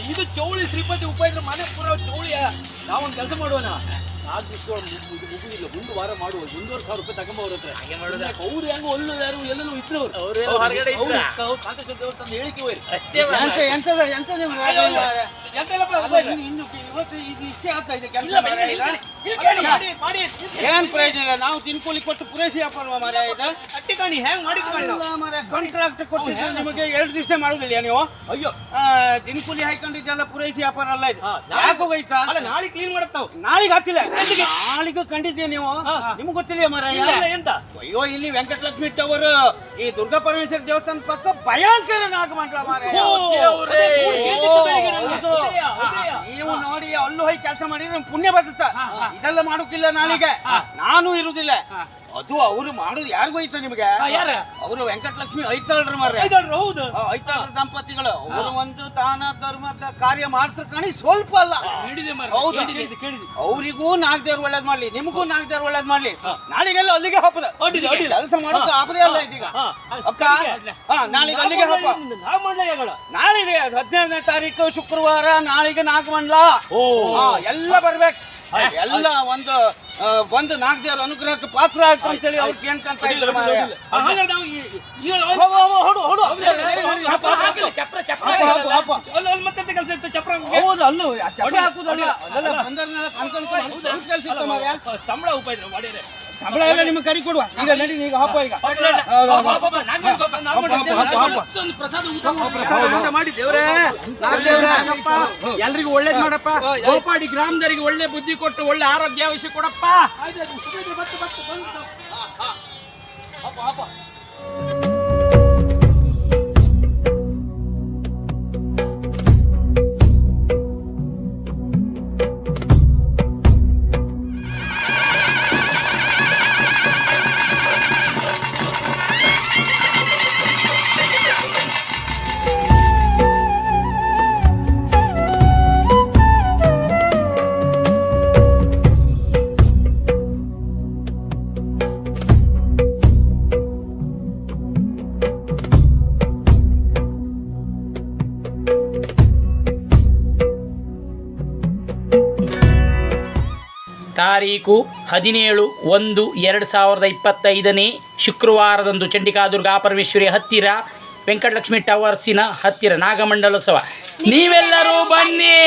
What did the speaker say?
ಇದು ಚೌಳಿ ಶ್ರೀಪತಿ ಉಪಾಯಿದ್ರ ಮನೆ ಪೂರ ಚೌಳಿಯ ನಾವೊಂದು ಕೆಲಸ ಮಾಡುವನ 4 ದಿವಸ ಮುಗುದಿಲ್ಲ 1 ವಾರ ಮಾಡುವ 1,500 ರೂಪಾಯಿ ತಗೊಂಬವ್ರ ಹತ್ರ ಹಾಗೆ ಮಾಡೋದು ಅವ್ರು ಹೆಂಗ ಒಲ್ಲದಾರು ಎಲ್ಲರೂ ಇದ್ರು ಅವರು ಹೊರಗಡೆ ತಂದು ಹೇಳಿಕೆ ಹೋಯ್ತು ಅಷ್ಟೇ ಇವತ್ತು ಇದು ಇಷ್ಟೇ ಆಗ್ತಾ ಇದೆ ಕೆಲಸ ಮಾಡಿ ಏನ್ ಪ್ರಯೋಜನ ಇಲ್ಲ ನಾವು ತಿನ್ಕೋಲಿ ಕೊಟ್ಟು ಪೂರೈಸಿ ವ್ಯಾಪಾರ ಮಾರ ಇದು ಅಟ್ಟಿಕಾಣಿ ಹೆಂಗ್ ಮಾಡಿ ಕಾಂಟ್ರಾಕ್ಟ್ ಕೊಟ್ಟಿದ್ದು ನಿಮಗೆ 2 ದಿವಸ ಮಾಡುದಿಲ್ಲ ನೀವು ಅಯ್ಯೋ ತಿನ್ಕೂಲಿ ಹಾಕೊಂಡಿದ್ದೆಲ್ಲ ಪೂರೈಸಿ ವ್ಯಾಪಾರ ಅಲ್ಲ ಇದು ಯಾಕೋಗೈತಾ ಅಲ್ಲ ನಾಳೆ ಕ್ಲೀನ್ ಮಾಡತ್ತಾವ್ ನಾಳೆಗೆ ಹತ್ತಿಲ್ಲ ನಾಳೆಗೂ ಕಂಡಿದ್ದೀವಿ ನೀವು ನಿಮ್ಗೆ ಗೊತ್ತಿಲ್ಲ ಮರ ಎಂತ ಅಯ್ಯೋ ಇಲ್ಲಿ ವೆಂಕಟಲಕ್ಷ್ಮಿ ಟವರ್ ಈ ದುರ್ಗಾ ಪರಮೇಶ್ವರ ದೇವಸ್ಥಾನ ಪಕ್ಕ ಭಯಂಕರ ನಾಗಮಂಡಲ ಮಾರ ನೀವು ನೋಡಿ ಅಲ್ಲೂ ಹೋಗಿ ಕೆಲಸ ಮಾಡಿದ್ರೆ ಪುಣ್ಯ ಬರ್ತದ ಇದೆಲ್ಲ ಮಾಡೋಕಿಲ್ಲ ನಾಳೆಗೆ ನಾನು ಇರುವುದಿಲ್ಲ ಅದು ಅವರು ಮಾಡುದು ಯಾರಿಗೂ ಐತ ನಿಮಗೆ ಅವರು ವೆಂಕಟಲಕ್ಷ್ಮಿ ಐತಾಳ್ರ ಮಾರ್ರೆ ಹೌದು ಐತಾಳ್ರ ದಂಪತಿಗಳು ಅವರು ಒಂದು ದಾನ ಧರ್ಮದ ಕಾರ್ಯ ಮಾಡ್ತಾರೆ ಕಾಣಿ ಸ್ವಲ್ಪ ಅಲ್ಲ ಹೌದು ಅವರಿಗೂ ನಾಗದೇವ್ರು ಒಳ್ಳೇದ್ ಮಾಡ್ಲಿ ನಿಮಗೂ ನಾಗದೇವ್ರು ಒಳ್ಳೇದ್ ಮಾಡ್ಲಿ ನಾಳೆಗೆಲ್ಲ ಅಲ್ಲಿಗೆ ಹಬ್ಬದ ಕೆಲಸ ಮಾಡೋಕೆ ಆಪದೇ ಅಲ್ಲ ಇದೀಗ ಅಕ್ಕ ನಾಳೆಗೆ ಅಲ್ಲಿಗೆ ಹಬ್ಬ ನಾಳೆಗೆ 15ನೇ ತಾರೀಕು ಶುಕ್ರವಾರ ನಾಳೆಗೆ ನಾಗಮಂಡಲ ಎಲ್ಲ ಬರ್ಬೇಕು ಎಲ್ಲ ಒಂದು ನಾಗದೇವ್ರ ಅನುಗ್ರಹಕ್ಕೆ ಪಾತ್ರ ಆಗ್ತಾ ಅಂತೇಳಿ ಅವ್ರಿಗೆ ಏನ್ಕಂತ ಇದ್ರು ಹೌದು ಅಲ್ಲೂ ಹಾಕುದಲ್ಲ ಸಂಬಳ ಉಪಾಯ ಮಾಡಿದ್ರೆ ಸಂಬಳ ಎಲ್ಲ ನಿಮ್ಗೆ ಕರಿ ಕೊಡುವ ಈಗ ನಡಿ ಈಗ ಹಬ್ಬ ಈಗ ಮಾಡಿ ದೇವ್ರೇ ಎಲ್ರಿಗೂ ಒಳ್ಳೇದ್ ಮಾಡಪ್ಪ ಗೋಪಾಡಿ ಗ್ರಾಮದವರಿಗೆ ಒಳ್ಳೆ ಬುದ್ಧಿ ಕೊಟ್ಟು ಒಳ್ಳೆ ಆರೋಗ್ಯ ವಿಷಯ ಕೊಡಪ್ಪ ತಾರೀಕು 17/1/2025 ಶುಕ್ರವಾರದಂದು ಚಂಡಿಕಾ ದುರ್ಗಾ ಪರಮೇಶ್ವರಿ ಹತ್ತಿರ ವೆಂಕಟಲಕ್ಷ್ಮಿ ಟವರ್ಸಿನ ಹತ್ತಿರ ನಾಗಮಂಡಲೋತ್ಸವ. ನೀವೆಲ್ಲರೂ ಬನ್ನಿ.